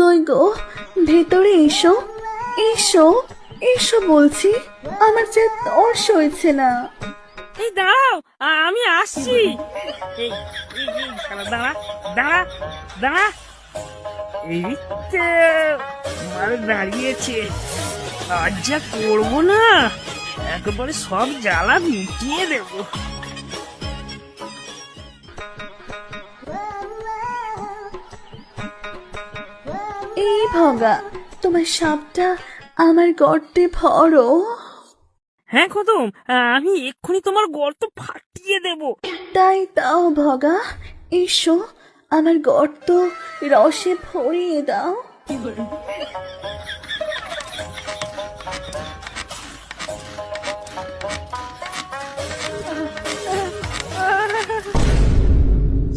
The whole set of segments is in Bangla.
কই গো, ভেতরে এসো, এসো, এসো বলছি। আমার যে তর সইছে না। এই দাঁড়াও, আমি আসছি। এই শালা দাঁড়া, দাঁড়া, দাঁড়া। এই তো মাল দাঁড়িয়েছে। আজ যা করবো না, একেবারে সব জ্বালা মিটিয়ে দেবো। এই ভগা, তোমার সাপটা আমার গর্তে ভরো। হ্যাঁ খতম, আমি এক্ষুনি তোমার গর্ত ফাটিয়ে দেবো। তাই দাও ভগা, এসো, আমার গর্ত রসে ভরিয়ে দাও।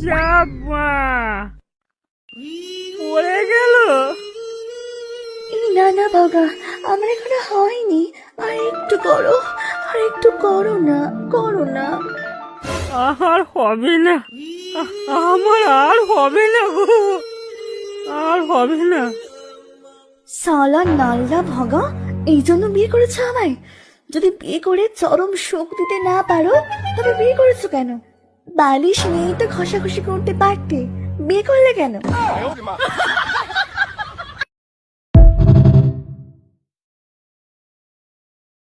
চাপা পড়ে গেল। এই না না ভগা, আমার এখনো হয়নি। আর একটু করো, আর একটু করো না, করো না। আর হবে না, আমার আর হবে না গো, আর হবে না। সালা নাল্লা ভগা, এই জন্য বিয়ে করেছো আমায়? যদি বিয়ে করে চরম সুখ দিতে না পারো, তবে বিয়ে করেছো কেন? বালিশ নিয়েই তো ঘষাঘষি করতে পারতে, বিয়ে করলে কেন?